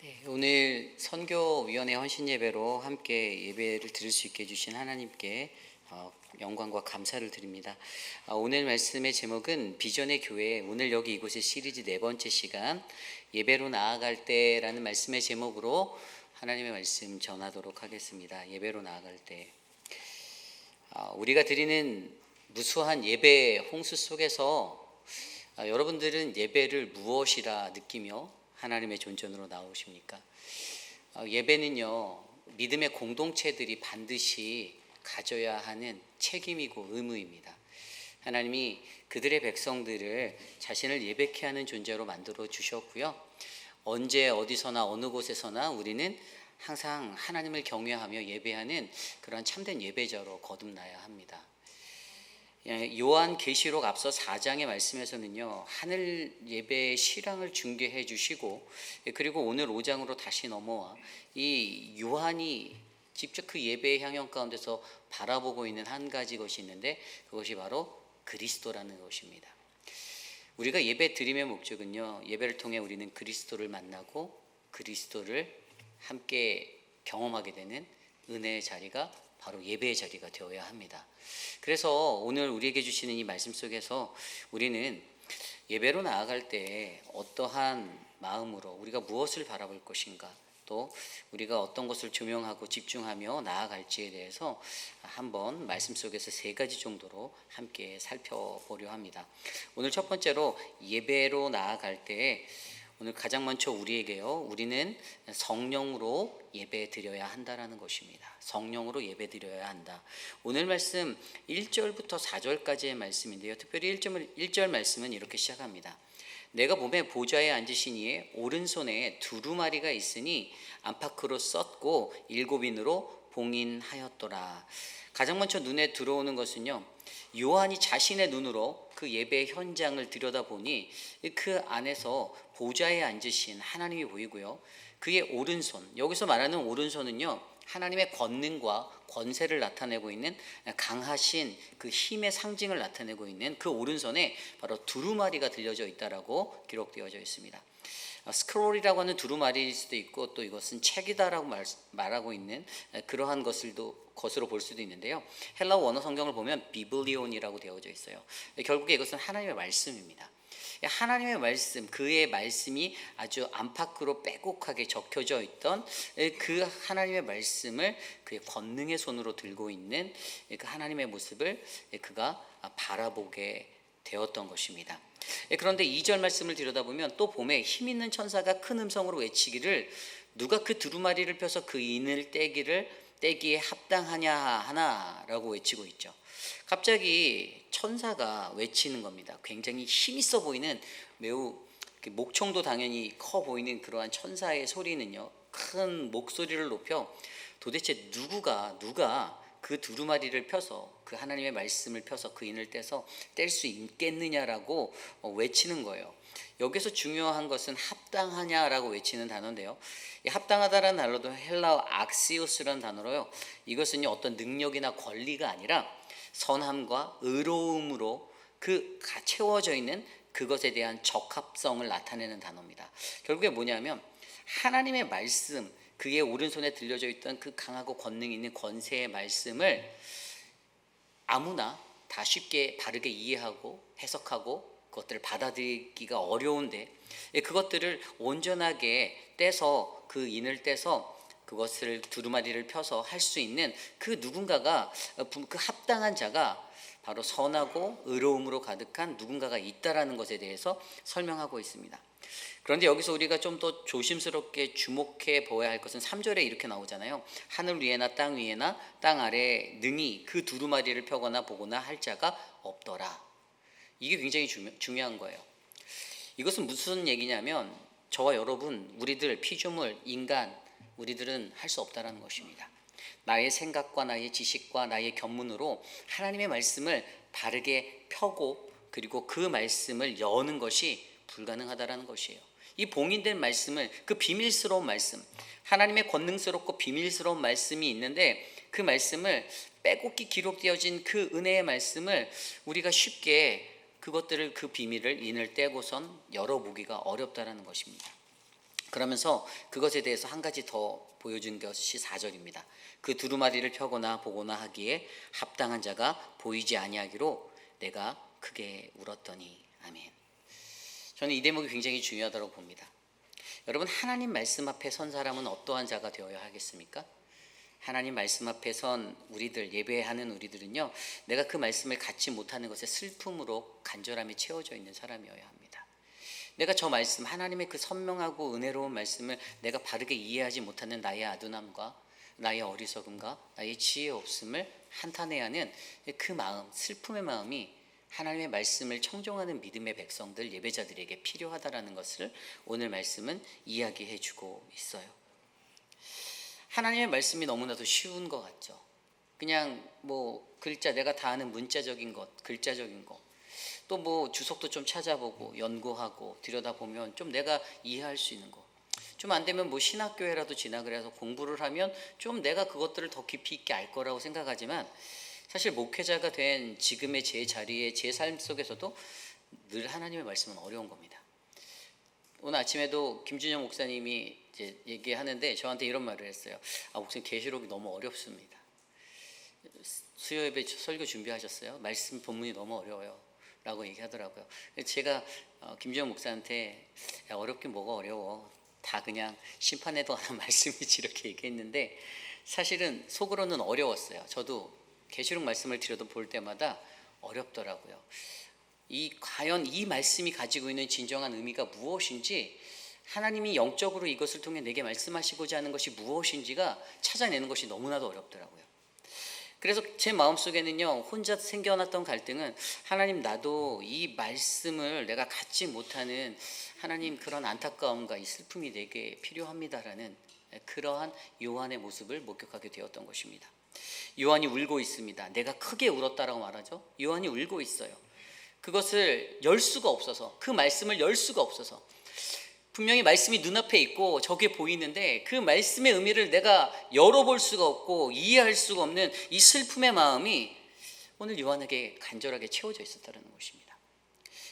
네, 오늘 선교위원회 헌신 예배로 함께 예배를 드릴 수 있게 해주신 하나님께 영광과 감사를 드립니다. 오늘 말씀의 제목은 비전의 교회, 오늘 여기 이곳의 시리즈 네 번째 시간 예배로 나아갈 때라는 말씀의 제목으로 하나님의 말씀 전하도록 하겠습니다. 예배로 나아갈 때, 우리가 드리는 무수한 예배 홍수 속에서 여러분들은 예배를 무엇이라 느끼며 하나님의 존전으로 나오십니까? 예배는요, 믿음의 공동체들이 반드시 가져야 하는 책임이고 의무입니다. 하나님이 그들의 백성들을 자신을 예배케 하는 존재로 만들어 주셨고요. 언제 어디서나 어느 곳에서나 우리는 항상 하나님을 경외하며 예배하는 그런 참된 예배자로 거듭나야 합니다. 요한 계시록 앞서 4장의 말씀에서는요, 하늘 예배의 실황을 중계해 주시고, 그리고 오늘 5장으로 다시 넘어와 이 요한이 직접 그 예배의 향연 가운데서 바라보고 있는 한 가지 것이 있는데, 그것이 바로 그리스도라는 것입니다. 우리가 예배 드림의 목적은요, 예배를 통해 우리는 그리스도를 만나고 그리스도를 함께 경험하게 되는 은혜의 자리가 바로 예배의 자리가 되어야 합니다. 그래서 오늘 우리에게 주시는 이 말씀 속에서 우리는 예배로 나아갈 때 어떠한 마음으로 우리가 무엇을 바라볼 것인가, 또 우리가 어떤 것을 조명하고 집중하며 나아갈지에 대해서 한번 말씀 속에서 세 가지 정도로 함께 살펴보려 합니다. 오늘 첫 번째로 예배로 나아갈 때 오늘 가장 먼저 우리는 성령으로 예배 드려야 한다라는 것입니다. 성령으로 예배 드려야 한다. 오늘 말씀 1절부터 4절까지의 말씀인데요. 특별히 1절 말씀은 이렇게 시작합니다. 내가 봄에 보좌에 앉으신 이의 오른손에 두루마리가 있으니 안팎으로 썼고 7인으로 봉인하였더라. 가장 먼저 눈에 들어오는 것은요, 요한이 자신의 눈으로 그 예배 현장을 들여다보니 그 안에서 보좌에 앉으신 하나님이 보이고요, 그의 오른손, 여기서 말하는 오른손은요, 하나님의 권능과 권세를 나타내고 있는 강하신 그 힘의 상징을 나타내고 있는 그 오른손에 바로 두루마리가 들려져 있다라고 기록되어져 있습니다. 스크롤이라고 하는 두루마리일 수도 있고, 또 이것은 책이다라고 말하고 있는 그러한 것으로 볼 수도 있는데요. 헬라어 원어 성경을 보면 비블리온이라고 되어져 있어요. 결국에 이것은 하나님의 말씀입니다. 하나님의 말씀, 그의 말씀이 아주 안팎으로 빼곡하게 적혀져 있던 그 하나님의 말씀을 그의 권능의 손으로 들고 있는 그 하나님의 모습을 그가 바라보게 되었던 것입니다. 그런데 2절 말씀을 들여다보면 또 봄에 힘 있는 천사가 큰 음성으로 외치기를, 누가 그 두루마리를 펴서 그 인을 떼기에 합당하냐 하나라고 외치고 있죠. 갑자기 천사가 외치는 겁니다. 굉장히 힘있어 보이는, 매우 목청도 당연히 커 보이는 그러한 천사의 소리는요, 큰 목소리를 높여 도대체 누가 그 두루마리를 펴서, 그 하나님의 말씀을 펴서 그 인을 떼서 뗄 수 있겠느냐라고 외치는 거예요. 여기서 중요한 것은 합당하냐라고 외치는 단어인데요, 이 합당하다라는 단어도 헬라어 악시오스라는 단어로요, 이것은 어떤 능력이나 권리가 아니라 선함과 의로움으로 채워져 있는 그것에 대한 적합성을 나타내는 단어입니다. 결국에 뭐냐면 하나님의 말씀, 그의 오른손에 들려져 있던 그 강하고 권능 있는 권세의 말씀을 아무나 다 쉽게 바르게 이해하고 해석하고 그것들을 받아들이기가 어려운데, 그것들을 온전하게 떼서, 그 인을 떼서 그것을 두루마리를 펴서 할 수 있는 그 누군가가, 그 합당한 자가 바로 선하고 의로움으로 가득한 누군가가 있다라는 것에 대해서 설명하고 있습니다. 그런데 여기서 우리가 좀 더 조심스럽게 주목해 보아야 할 것은 3절에 이렇게 나오잖아요. 하늘 위에나 땅 위에나 땅 아래에 능히 그 두루마리를 펴거나 보거나 할 자가 없더라. 이게 굉장히 중요한 거예요. 이것은 무슨 얘기냐면 저와 여러분, 우리들 피조물, 인간, 우리들은 할 수 없다라는 것입니다. 나의 생각과 나의 지식과 나의 견문으로 하나님의 말씀을 바르게 펴고 그리고 그 말씀을 여는 것이 불가능하다라는 것이에요. 이 봉인된 말씀을, 그 비밀스러운 말씀, 하나님의 권능스럽고 비밀스러운 말씀이 있는데 그 말씀을 빼곡히 기록되어진 그 은혜의 말씀을 우리가 쉽게 그 비밀을 인을 떼고선 열어보기가 어렵다라는 것입니다. 그러면서 그것에 대해서 한 가지 더 보여준 것이 4절입니다. 그 두루마리를 펴거나 보거나 하기에 합당한 자가 보이지 아니하기로 내가 크게 울었더니. 아멘. 저는 이 대목이 굉장히 중요하다고 봅니다. 여러분, 하나님 말씀 앞에 선 사람은 어떠한 자가 되어야 하겠습니까? 하나님 말씀 앞에 선 우리들, 예배하는 우리들은요, 내가 그 말씀을 갖지 못하는 것에 슬픔으로 간절함이 채워져 있는 사람이어야 합니다. 내가 저 말씀, 하나님의 그 선명하고 은혜로운 말씀을 내가 바르게 이해하지 못하는 나의 아둔함과 나의 어리석음과 나의 지혜 없음을 한탄해야 하는 그 마음, 슬픔의 마음이 하나님의 말씀을 청종하는 믿음의 백성들, 예배자들에게 필요하다라는 것을 오늘 말씀은 이야기해 주고 있어요. 하나님의 말씀이 너무나도 쉬운 것 같죠. 그냥 글자, 내가 다 아는 문자적인 것, 글자적인 것, 또 주석도 좀 찾아보고 연구하고 들여다보면 좀 내가 이해할 수 있는 것, 좀 안 되면 신학교회라도 진학을 해서 공부를 하면 좀 내가 그것들을 더 깊이 있게 알 거라고 생각하지만, 사실 목회자가 된 지금의 제 자리에 제 삶 속에서도 늘 하나님의 말씀은 어려운 겁니다. 오늘 아침에도 김준영 목사님이 이제 얘기하는데 저한테 이런 말을 했어요. 목사님, 계시록이 너무 어렵습니다. 수요 예배 설교 준비하셨어요? 말씀 본문이 너무 어려워요 라고 얘기하더라고요. 제가 김준영 목사한테 어렵긴 뭐가 어려워, 다 그냥 심판에도 하는 말씀이지 이렇게 얘기했는데, 사실은 속으로는 어려웠어요. 저도 계시록 말씀을 들여도 볼 때마다 어렵더라고요. 과연 이 말씀이 가지고 있는 진정한 의미가 무엇인지, 하나님이 영적으로 이것을 통해 내게 말씀하시고자 하는 것이 무엇인지가 찾아내는 것이 너무나도 어렵더라고요. 그래서 제 마음속에는요, 혼자 생겨났던 갈등은, 하나님, 나도 이 말씀을 내가 갖지 못하는 하나님 그런 안타까움과 이 슬픔이 내게 필요합니다라는 그러한 요한의 모습을 목격하게 되었던 것입니다. 요한이 울고 있습니다. 내가 크게 울었다라고 말하죠. 요한이 울고 있어요. 그것을 열 수가 없어서, 그 말씀을 열 수가 없어서, 분명히 말씀이 눈앞에 있고 저게 보이는데 그 말씀의 의미를 내가 열어볼 수가 없고 이해할 수가 없는 이 슬픔의 마음이 오늘 요한에게 간절하게 채워져 있었다는 것입니다.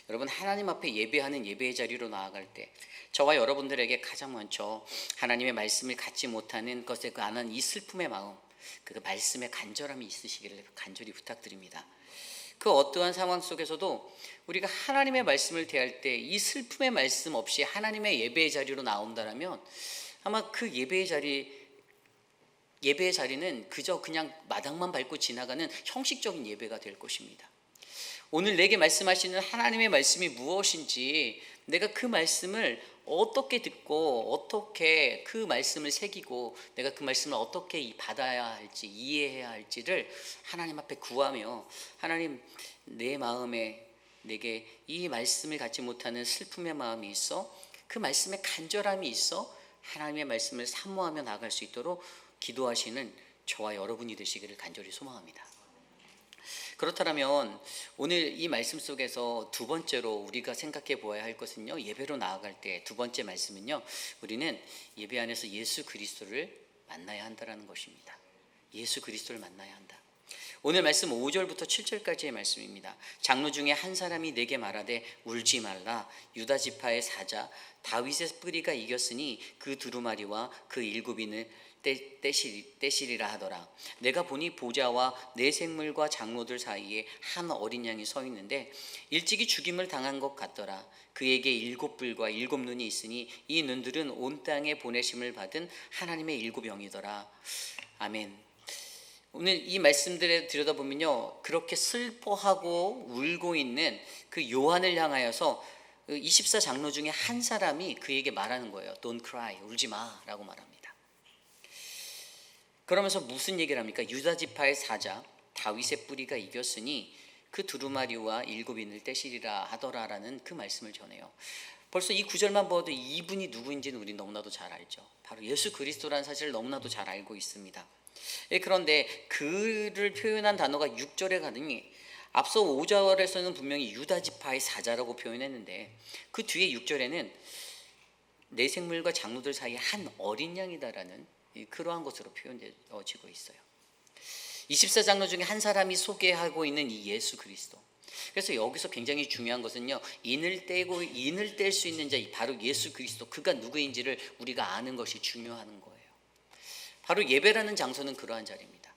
여러분, 하나님 앞에 예배하는 예배의 자리로 나아갈 때 저와 여러분들에게 가장 먼저 하나님의 말씀을 갖지 못하는 것에 관한 이 슬픔의 마음, 그 말씀의 간절함이 있으시기를 간절히 부탁드립니다. 그 어떠한 상황 속에서도 우리가 하나님의 말씀을 대할 때 이 슬픔의 말씀 없이 하나님의 예배의 자리로 나온다면, 아마 그 예배의 자리는 그저 그냥 마당만 밟고 지나가는 형식적인 예배가 될 것입니다. 오늘 내게 말씀하시는 하나님의 말씀이 무엇인지, 내가 그 말씀을 어떻게 듣고 어떻게 그 말씀을 새기고 내가 그 말씀을 어떻게 받아야 할지, 이해해야 할지를 하나님 앞에 구하며, 하나님, 내 마음에 내게 이 말씀을 갖지 못하는 슬픔의 마음이 있어, 그 말씀에 간절함이 있어 하나님의 말씀을 사모하며 나아갈 수 있도록 기도하시는 저와 여러분이 되시기를 간절히 소망합니다. 그렇다면 오늘 이 말씀 속에서 두 번째로 우리가 생각해 보아야 할 것은요, 예배로 나아갈 때 두 번째 말씀은요, 우리는 예배 안에서 예수 그리스도를 만나야 한다는 것입니다. 예수 그리스도를 만나야 한다. 오늘 말씀 5절부터 7절까지의 말씀입니다. 장로 중에 한 사람이 내게 말하되 울지 말라. 유다 지파의 사자 다윗의 뿌리가 이겼으니 그 두루마리와 그 일곱인을 떼시리라 하더라. 내가 보니 보좌와 네 생물과 장로들 사이에 한 어린 양이 서 있는데 일찍이 죽임을 당한 것 같더라. 그에게 일곱 뿔과 일곱 눈이 있으니 이 눈들은 온 땅에 보내심을 받은 하나님의 일곱 영이더라. 아멘. 오늘 이 말씀들을 들여다보면요, 그렇게 슬퍼하고 울고 있는 그 요한을 향하여서 24장로 중에 한 사람이 그에게 말하는 거예요. Don't cry, 울지 마 라고 말합니다. 그러면서 무슨 얘기를 합니까? 유다 지파의 사자 다윗의 뿌리가 이겼으니 그 두루마리와 일곱인을 떼시리라 하더라라는 그 말씀을 전해요. 벌써 이 구절만 봐도 이분이 누구인지는 우리 너무나도 잘 알죠. 바로 예수 그리스도라는 사실을 너무나도 잘 알고 있습니다. 그런데 그를 표현한 단어가 6절에 가더니 앞서 5절에서는 분명히 유다 지파의 사자라고 표현했는데 그 뒤에 6절에는 내 생물과 장로들 사이에 한 어린 양이다라는 그러한 것으로 표현되어지고 있어요. 24장로 중에 한 사람이 소개하고 있는 이 예수 그리스도, 그래서 여기서 굉장히 중요한 것은요, 인을 떼고 인을 뗄 수 있는 자, 바로 예수 그리스도, 그가 누구인지를 우리가 아는 것이 중요한 거예요. 바로 예배라는 장소는 그러한 자리입니다.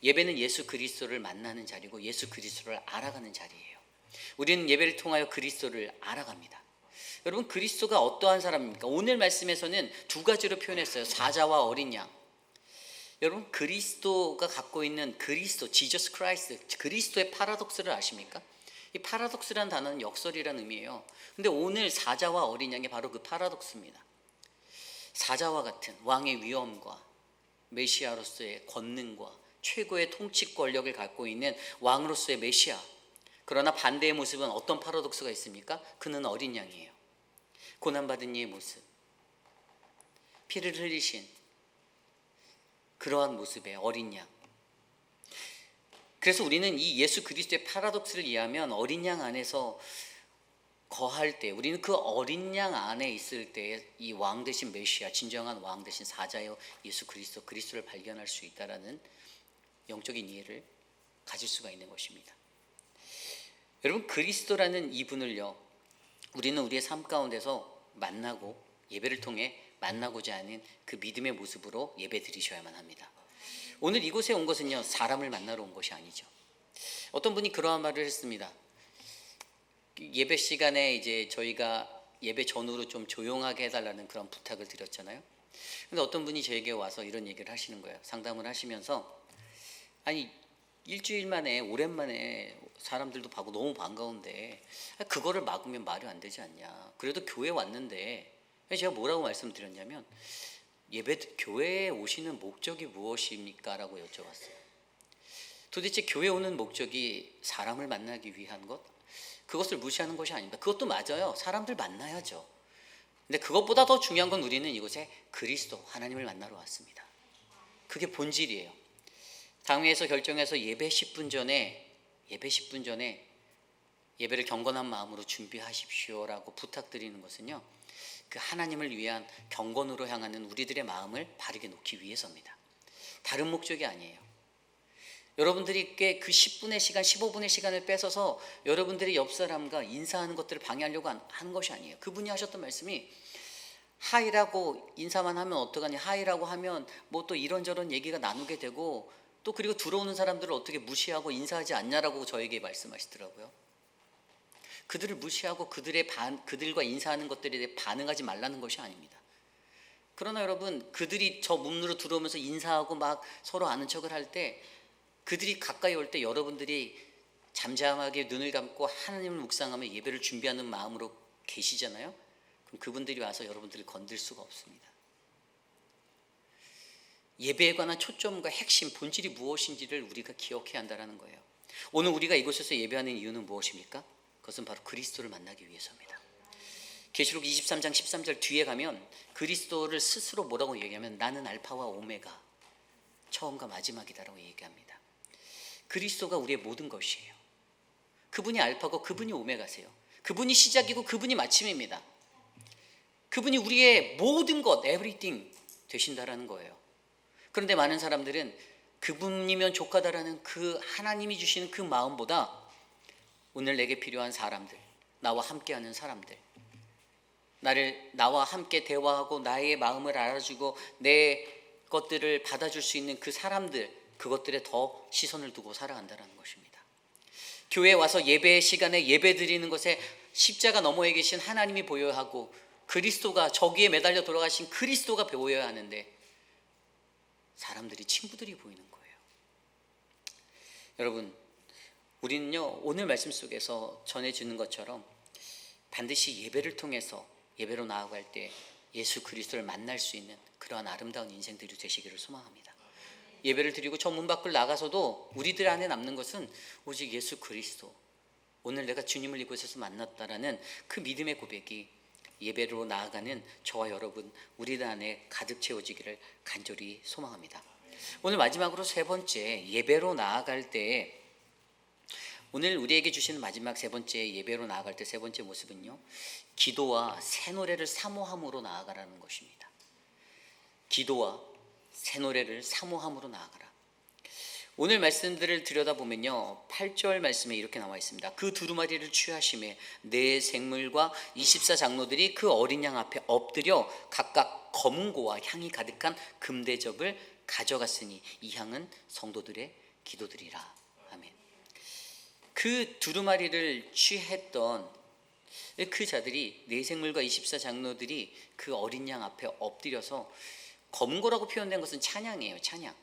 예배는 예수 그리스도를 만나는 자리고 예수 그리스도를 알아가는 자리예요. 우리는 예배를 통하여 그리스도를 알아갑니다. 여러분, 그리스도가 어떠한 사람입니까? 오늘 말씀에서는 두 가지로 표현했어요. 사자와 어린 양. 여러분, 그리스도가 갖고 있는 그리스도, 지저스 크라이스트, 그리스도의 파라독스를 아십니까? 이 파라독스라는 단어는 역설이라는 의미예요. 근데 오늘 사자와 어린 양이 바로 그 파라독스입니다. 사자와 같은 왕의 위엄과 메시아로서의 권능과 최고의 통치 권력을 갖고 있는 왕으로서의 메시아. 그러나 반대의 모습은 어떤 파라독스가 있습니까? 그는 어린 양이에요. 고난받은 이의 모습, 피를 흘리신 그러한 모습의 어린 양. 그래서 우리는 이 예수 그리스도의 파라독스를 이해하면 어린 양 안에서 거할 때, 우리는 그 어린 양 안에 있을 때 이 왕 대신 메시아, 진정한 왕 대신 사자여 예수 그리스도, 그리스도를 발견할 수 있다라는 영적인 이해를 가질 수가 있는 것입니다. 여러분, 그리스도라는 이분을요, 우리는 우리의 삶 가운데서 만나고 예배를 통해 만나고자 하는 그 믿음의 모습으로 예배 드리셔야만 합니다. 오늘 이곳에 온 것은요, 사람을 만나러 온 것이 아니죠. 어떤 분이 그러한 말을 했습니다. 예배 시간에 이제 저희가 예배 전후로 좀 조용하게 해달라는 그런 부탁을 드렸잖아요. 근데 어떤 분이 저에게 와서 이런 얘기를 하시는 거예요. 상담을 하시면서, 아니, 일주일 만에 오랜만에 사람들도 봐고 너무 반가운데 그거를 막으면 말이 안 되지 않냐. 그래도 교회 왔는데, 제가 뭐라고 말씀드렸냐면, 교회에 오시는 목적이 무엇입니까? 라고 여쭤봤어요. 도대체 교회 오는 목적이 사람을 만나기 위한 것? 그것을 무시하는 것이 아닙니다. 그것도 맞아요. 사람들 만나야죠. 근데 그것보다 더 중요한 건 우리는 이곳에 그리스도, 하나님을 만나러 왔습니다. 그게 본질이에요. 당회에서 결정해서 예배 10분 전에 예배를 경건한 마음으로 준비하십시오라고 부탁드리는 것은요, 그 하나님을 위한 경건으로 향하는 우리들의 마음을 바르게 놓기 위해서입니다. 다른 목적이 아니에요. 여러분들께 그 10분의 시간, 15분의 시간을 뺏어서 여러분들의 옆 사람과 인사하는 것들을 방해하려고 하는 것이 아니에요. 그분이 하셨던 말씀이, 하이라고 인사만 하면 어떡하니, 하이라고 하면 뭐 또 이런저런 얘기가 나누게 되고, 또 그리고 들어오는 사람들을 어떻게 무시하고 인사하지 않냐라고 저에게 말씀하시더라고요. 그들을 무시하고 그들과 인사하는 것들에 대해 반응하지 말라는 것이 아닙니다. 그러나 여러분, 그들이 저 문으로 들어오면서 인사하고 막 서로 아는 척을 할 때, 그들이 가까이 올 때 여러분들이 잠잠하게 눈을 감고 하나님을 묵상하며 예배를 준비하는 마음으로 계시잖아요. 그럼 그분들이 와서 여러분들을 건들 수가 없습니다. 예배에 관한 초점과 핵심, 본질이 무엇인지를 우리가 기억해야 한다는 거예요. 오늘 우리가 이곳에서 예배하는 이유는 무엇입니까? 그것은 바로 그리스도를 만나기 위해서입니다. 계시록 23장 13절 뒤에 가면 그리스도를 스스로 뭐라고 얘기하면, 나는 알파와 오메가, 처음과 마지막이다라고 얘기합니다. 그리스도가 우리의 모든 것이에요. 그분이 알파고 그분이 오메가세요. 그분이 시작이고 그분이 마침입니다. 그분이 우리의 모든 것, everything 되신다라는 거예요. 그런데 많은 사람들은 그분이면 족하다라는 그 하나님이 주시는 그 마음보다 오늘 내게 필요한 사람들, 나와 함께하는 사람들, 나와 함께 대화하고 나의 마음을 알아주고 내 것들을 받아줄 수 있는 그 사람들, 그것들에 더 시선을 두고 살아간다는 것입니다. 교회에 와서 예배 시간에 예배 드리는 것에 십자가 너머에 계신 하나님이 보여야 하고, 그리스도가, 저기에 매달려 돌아가신 그리스도가 보여야 하는데 사람들이, 친구들이 보이는 거예요. 여러분, 우리는요, 오늘 말씀 속에서 전해주는 것처럼 반드시 예배를 통해서 예배로 나아갈 때 예수 그리스도를 만날 수 있는 그러한 아름다운 인생들이 되시기를 소망합니다. 예배를 드리고 저 문 밖을 나가서도 우리들 안에 남는 것은 오직 예수 그리스도, 오늘 내가 주님을 이곳에서 만났다라는 그 믿음의 고백이 예배로 나아가는 저와 여러분, 우리들 안에 가득 채워지기를 간절히 소망합니다. 오늘 마지막으로 세 번째, 예배로 나아갈 때, 오늘 우리에게 주시는 마지막 세 번째, 예배로 나아갈 때 세 번째 모습은요, 기도와 새 노래를 사모함으로 나아가라는 것입니다. 기도와 새 노래를 사모함으로 나아가라. 오늘 말씀들을 들여다보면요, 8절 말씀에 이렇게 나와 있습니다. 그 두루마리를 취하심에 네 생물과 24장로들이 그 어린 양 앞에 엎드려 각각 검은고와 향이 가득한 금대접을 가져갔으니 이 향은 성도들의 기도들이라. 아멘. 그 두루마리를 취했던 그 자들이 네 생물과 24장로들이 그 어린 양 앞에 엎드려서, 검은고라고 표현된 것은 찬양이에요, 찬양.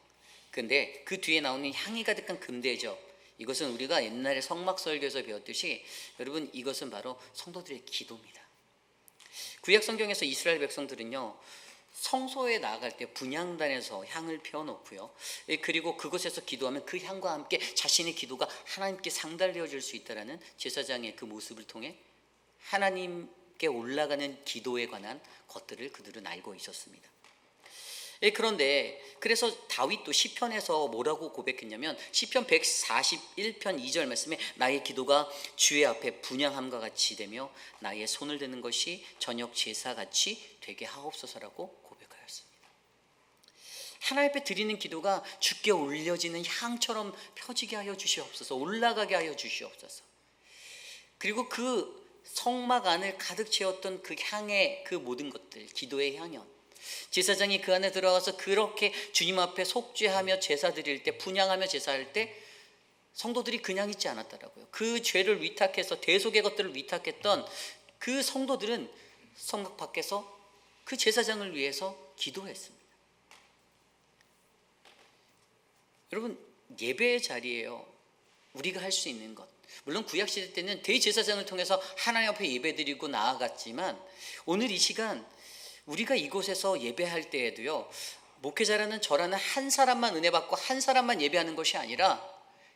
근데 그 뒤에 나오는 향이 가득한 금대접, 이것은 우리가 옛날에 성막설교에서 배웠듯이 여러분, 이것은 바로 성도들의 기도입니다. 구약 성경에서 이스라엘 백성들은요, 성소에 나아갈 때 분향단에서 향을 피워놓고요, 그리고 그곳에서 기도하면 그 향과 함께 자신의 기도가 하나님께 상달되어질 수 있다는 제사장의 그 모습을 통해 하나님께 올라가는 기도에 관한 것들을 그들은 알고 있었습니다. 그런데 그래서 다윗도 시편에서 뭐라고 고백했냐면, 시편 141편 2절 말씀에 나의 기도가 주의 앞에 분향함과 같이 되며 나의 손을 드는 것이 저녁 제사같이 되게 하옵소서라고 고백하였습니다. 하나님 앞에 드리는 기도가 주께 올려지는 향처럼 펴지게 하여 주시옵소서, 올라가게 하여 주시옵소서. 그리고 그 성막 안을 가득 채웠던 그 향의 그 모든 것들, 기도의 향연, 제사장이 그 안에 들어가서 그렇게 주님 앞에 속죄하며 제사 드릴 때, 분향하며 제사할 때 성도들이 그냥 있지 않았더라고요. 그 죄를 위탁해서 대속의 것들을 위탁했던 그 성도들은 성막 밖에서 그 제사장을 위해서 기도했습니다. 여러분, 예배의 자리예요. 우리가 할 수 있는 것. 물론 구약시대 때는 대제사장을 통해서 하나님 앞에 예배드리고 나아갔지만, 오늘 이 시간 우리가 이곳에서 예배할 때에도요, 목회자라는 저라는 한 사람만 은혜 받고 한 사람만 예배하는 것이 아니라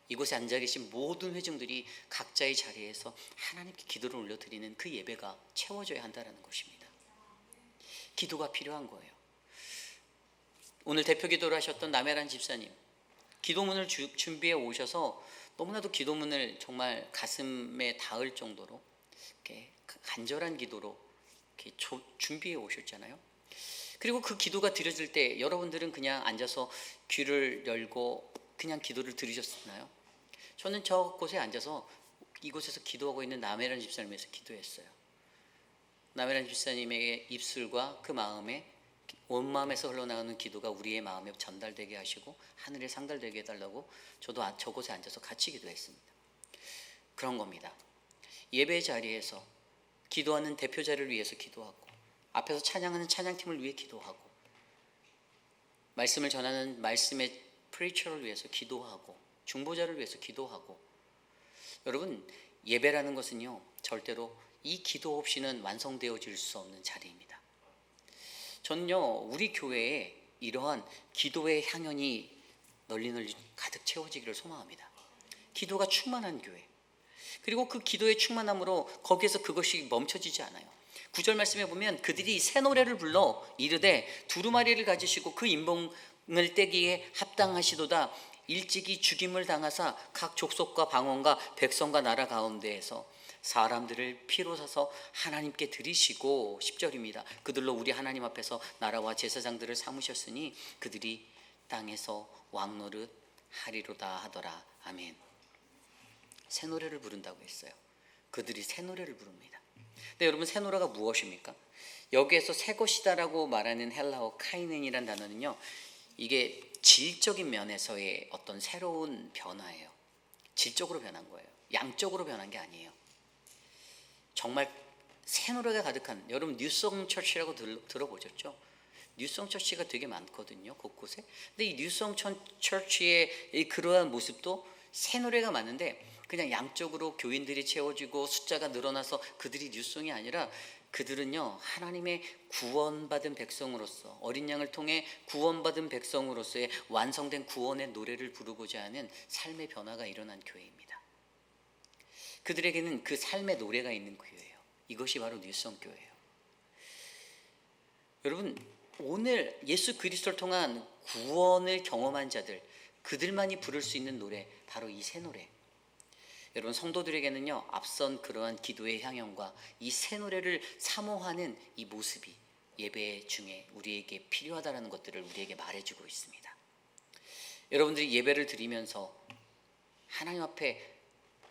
이곳에 앉아 계신 모든 회중들이 각자의 자리에서 하나님께 기도를 올려드리는 그 예배가 채워져야 한다는 것입니다. 기도가 필요한 거예요. 오늘 대표 기도를 하셨던 남해란 집사님, 기도문을 준비해 오셔서 너무나도 기도문을 정말 가슴에 닿을 정도로 이렇게 간절한 기도로 이렇게 준비해 오셨잖아요. 그리고 그 기도가 드려질 때 여러분들은 그냥 앉아서 귀를 열고 그냥 기도를 들으셨나요? 저는 저곳에 앉아서 이곳에서 기도하고 있는 남해란 집사님을 위해서 기도했어요. 남해란 집사님의 입술과 그 마음에, 온 마음에서 흘러나오는 기도가 우리의 마음에 전달되게 하시고 하늘에 상달되게 해달라고 저도 저곳에 앉아서 같이 기도했습니다. 그런 겁니다. 예배 자리에서 기도하는 대표자를 위해서 기도하고, 앞에서 찬양하는 찬양팀을 위해 기도하고, 말씀을 전하는 말씀의 프리처를 위해서 기도하고, 중보자를 위해서 기도하고. 여러분, 예배라는 것은요, 절대로 이 기도 없이는 완성되어질 수 없는 자리입니다. 저는요, 우리 교회에 이러한 기도의 향연이 널리 가득 채워지기를 소망합니다. 기도가 충만한 교회, 그리고 그 기도의 충만함으로 거기에서 그것이 멈춰지지 않아요. 9절 말씀에 보면 그들이 새 노래를 불러 이르되 두루마리를 가지시고 그 인봉을 떼기에 합당하시도다. 일찍이 죽임을 당하사 각 족속과 방언과 백성과 나라 가운데에서 사람들을 피로 사서 하나님께 드리시고, 10절입니다. 그들로 우리 하나님 앞에서 나라와 제사장들을 삼으셨으니 그들이 땅에서 왕노릇 하리로다 하더라. 아멘. 새 노래를 부른다고 했어요. 그들이 새 노래를 부릅니다. 근데 여러분, 새 노래가 무엇입니까? 여기에서 새 것이다라고 말하는 헬라어 카이넨이란 단어는요, 이게 질적인 면에서의 어떤 새로운 변화예요. 질적으로 변한 거예요. 양적으로 변한 게 아니에요. 정말 새 노래가 가득한, 여러분 뉴송 처치라고 들어보셨죠? 뉴송 처치가 되게 많거든요, 곳곳에. 근데 이 뉴송 처치의 그러한 모습도 새 노래가 많은데 그냥 양적으로 교인들이 채워지고 숫자가 늘어나서 그들이 뉴송이 아니라, 그들은요, 하나님의 구원받은 백성으로서, 어린 양을 통해 구원받은 백성으로서의 완성된 구원의 노래를 부르고자 하는 삶의 변화가 일어난 교회입니다. 그들에게는 그 삶의 노래가 있는 교회예요. 이것이 바로 뉴송 교회예요. 여러분, 오늘 예수 그리스도를 통한 구원을 경험한 자들, 그들만이 부를 수 있는 노래, 바로 이 새 노래. 여러분, 성도들에게는요, 앞선 그러한 기도의 향연과 이 새 노래를 사모하는 이 모습이 예배 중에 우리에게 필요하다는 것들을 우리에게 말해주고 있습니다. 여러분들이 예배를 드리면서 하나님 앞에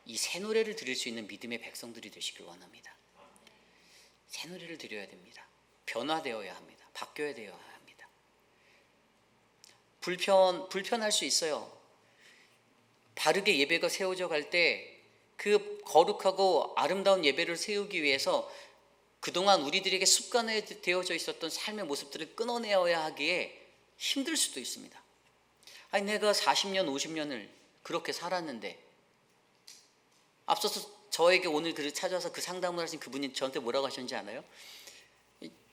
이 새 노래를 드릴 수 있는 믿음의 백성들이 되시길 원합니다. 새 노래를 드려야 됩니다. 변화되어야 합니다. 바뀌어야 되어야 합니다. 불편할 수 있어요. 바르게 예배가 세워져 갈 때 그 거룩하고 아름다운 예배를 세우기 위해서 그동안 우리들에게 습관에 되어져 있었던 삶의 모습들을 끊어내어야 하기에 힘들 수도 있습니다. 아니 내가 40년 50년을 그렇게 살았는데, 앞서서 저에게 오늘 글을 찾아서 그 상담을 하신 그분이 저한테 뭐라고 하셨는지 아나요?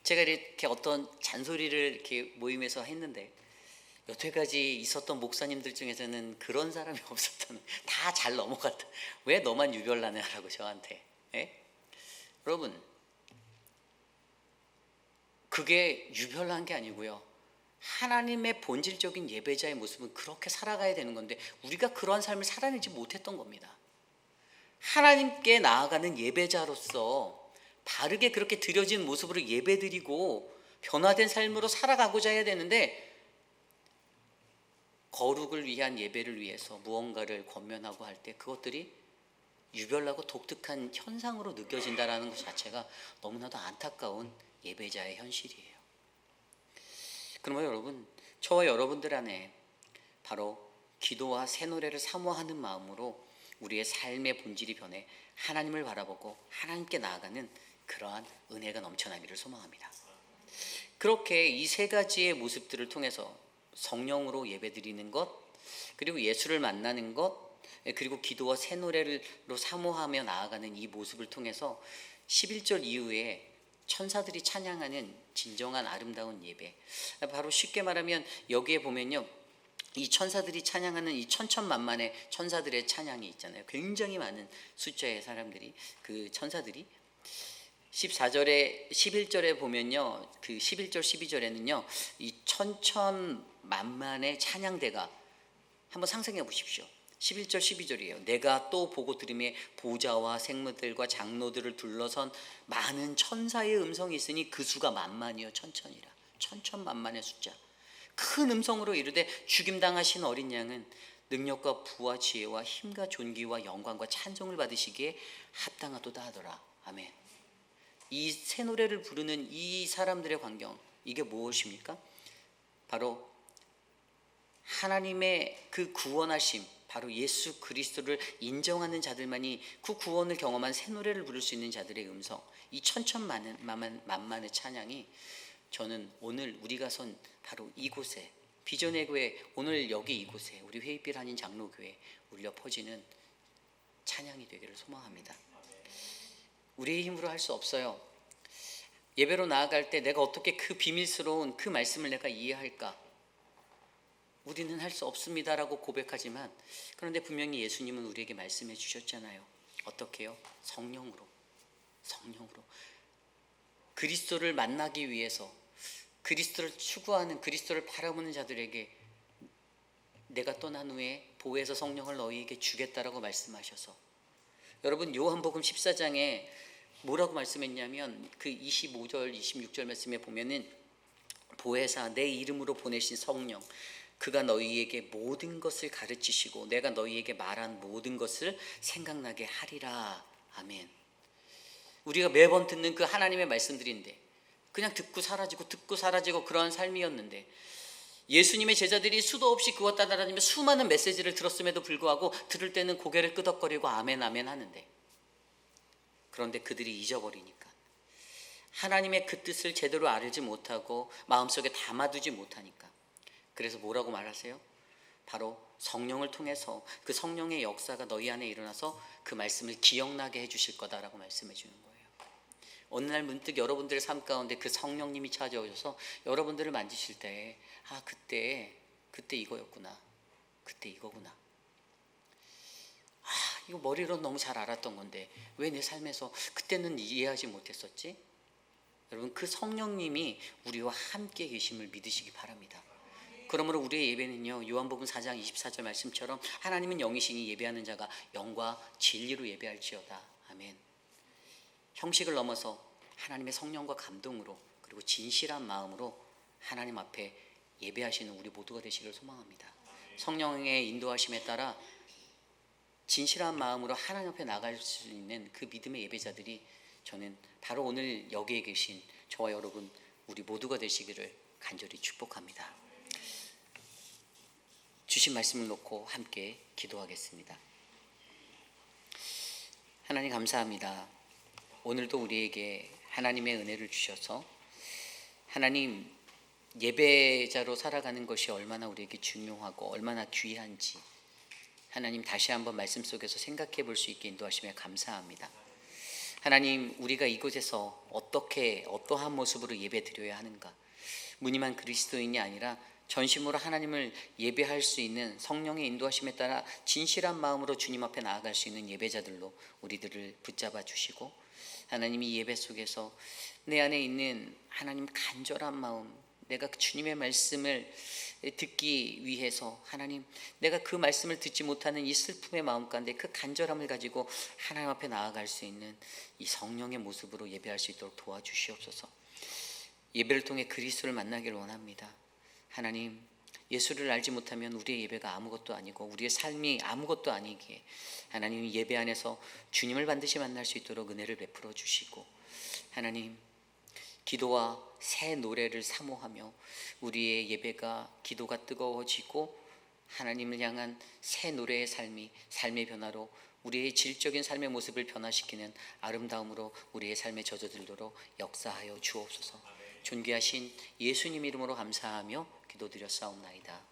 제가 이렇게 어떤 잔소리를 이렇게 모임에서 했는데 여태까지 있었던 목사님들 중에서는 그런 사람이 없었던, 다 잘 넘어갔다. 왜 너만 유별나네 하라고 저한테. 예? 여러분, 그게 유별난 게 아니고요, 하나님의 본질적인 예배자의 모습은 그렇게 살아가야 되는 건데 우리가 그러한 삶을 살아내지 못했던 겁니다. 하나님께 나아가는 예배자로서 바르게 그렇게 드려진 모습으로 예배드리고 변화된 삶으로 살아가고자 해야 되는데, 거룩을 위한 예배를 위해서 무언가를 권면하고 할 때 그것들이 유별나고 독특한 현상으로 느껴진다는 것 자체가 너무나도 안타까운 예배자의 현실이에요. 그러면 여러분, 저와 여러분들 안에 바로 기도와 새 노래를 사모하는 마음으로 우리의 삶의 본질이 변해 하나님을 바라보고 하나님께 나아가는 그러한 은혜가 넘쳐나기를 소망합니다. 그렇게 이 세 가지의 모습들을 통해서 성령으로 예배드리는 것, 그리고 예수를 만나는 것, 그리고 기도와 새 노래로 사모하며 나아가는 이 모습을 통해서 11절 이후에 천사들이 찬양하는 진정한 아름다운 예배, 바로 쉽게 말하면 여기에 보면요, 이 천사들이 찬양하는 이 천천만만의 천사들의 찬양이 있잖아요. 굉장히 많은 숫자의 사람들이, 그 천사들이 14절에 11절에 보면요, 그 11절 12절에는요 이 천천만만의 찬양대가, 한번 상상해 보십시오. 11절 12절이에요. 내가 또 보고 들음에 보좌와 생물들과 장로들을 둘러선 많은 천사의 음성이 있으니 그 수가 만만이요 천천이라. 천천만만의 숫자. 큰 음성으로 이르되 죽임당하신 어린 양은 능력과 부와 지혜와 힘과 존귀와 영광과 찬송을 받으시기에 합당하도다 하더라. 아멘. 이 새 노래를 부르는 이 사람들의 광경, 이게 무엇입니까? 바로 하나님의 그 구원하심, 바로 예수 그리스도를 인정하는 자들만이 그 구원을 경험한 새 노래를 부를 수 있는 자들의 음성, 이 천천만만의 찬양이, 저는 오늘 우리가 선 바로 이곳에, 비전의 교회, 오늘 여기 이곳에 우리 회의빌 한인 장로교회 울려 퍼지는 찬양이 되기를 소망합니다. 우리의 힘으로 할 수 없어요. 예배로 나아갈 때 내가 어떻게 그 비밀스러운 그 말씀을 내가 이해할까? 우리는 할 수 없습니다라고 고백하지만, 그런데 분명히 예수님은 우리에게 말씀해 주셨잖아요. 어떻게요? 성령으로. 그리스도를 만나기 위해서, 그리스도를 추구하는, 그리스도를 바라보는 자들에게 내가 떠난 후에 보혜사 성령을 너희에게 주겠다라고 말씀하셔서, 여러분 요한복음 14장에 뭐라고 말씀했냐면 그 25절 26절 말씀에 보면은 보혜사, 내 이름으로 보내신 성령, 그가 너희에게 모든 것을 가르치시고 내가 너희에게 말한 모든 것을 생각나게 하리라. 아멘. 우리가 매번 듣는 그 하나님의 말씀들인데 그냥 듣고 사라지고 그러한 삶이었는데, 예수님의 제자들이 수도 없이 그것 따라다니며 수많은 메시지를 들었음에도 불구하고 들을 때는 고개를 끄덕거리고 아멘 아멘 하는데, 그런데 그들이 잊어버리니까, 하나님의 그 뜻을 제대로 알지 못하고 마음속에 담아두지 못하니까, 그래서 뭐라고 말하세요? 바로 성령을 통해서 그 성령의 역사가 너희 안에 일어나서 그 말씀을 기억나게 해주실 거다라고 말씀해 주는 거예요. 어느 날 문득 여러분들의 삶 가운데 그 성령님이 찾아오셔서 여러분들을 만지실 때, 아 그때 이거였구나, 그때 이거구나, 아 이거 머리로 너무 잘 알았던 건데 왜 내 삶에서 그때는 이해하지 못했었지? 여러분, 그 성령님이 우리와 함께 계심을 믿으시기 바랍니다. 그러므로 우리의 예배는요, 요한복음 4장 24절 말씀처럼 하나님은 영이시니 예배하는 자가 영과 진리로 예배할지어다. 아멘. 형식을 넘어서 하나님의 성령과 감동으로, 그리고 진실한 마음으로 하나님 앞에 예배하시는 우리 모두가 되시기를 소망합니다. 성령의 인도하심에 따라 진실한 마음으로 하나님 앞에 나갈 수 있는 그 믿음의 예배자들이 저는 바로 오늘 여기에 계신 저와 여러분 우리 모두가 되시기를 간절히 축복합니다. 주신 말씀을 놓고 함께 기도하겠습니다. 하나님 감사합니다. 오늘도 우리에게 하나님의 은혜를 주셔서 하나님 예배자로 살아가는 것이 얼마나 우리에게 중요하고 얼마나 귀한지 하나님 다시 한번 말씀 속에서 생각해 볼 수 있게 인도하시며 감사합니다. 하나님 우리가 이곳에서 어떠한 모습으로 예배 드려야 하는가, 무늬만 그리스도인이 아니라 전심으로 하나님을 예배할 수 있는 성령의 인도하심에 따라 진실한 마음으로 주님 앞에 나아갈 수 있는 예배자들로 우리들을 붙잡아 주시고 하나님이 예배 속에서 내 안에 있는 하나님 간절한 마음, 내가 주님의 말씀을 듣기 위해서 하나님 내가 그 말씀을 듣지 못하는 이 슬픔의 마음 가운데 그 간절함을 가지고 하나님 앞에 나아갈 수 있는 이 성령의 모습으로 예배할 수 있도록 도와주시옵소서. 예배를 통해 그리스도를 만나기를 원합니다. 하나님 예수를 알지 못하면 우리의 예배가 아무것도 아니고 우리의 삶이 아무것도 아니기에 하나님 예배 안에서 주님을 반드시 만날 수 있도록 은혜를 베풀어 주시고 하나님 기도와 새 노래를 사모하며 우리의 예배가 기도가 뜨거워지고 하나님을 향한 새 노래의 삶의 변화로 우리의 질적인 삶의 모습을 변화시키는 아름다움으로 우리의 삶에 젖어들도록 역사하여 주옵소서. 존귀하신 예수님 이름으로 감사하며 기도드렸사옵나이다.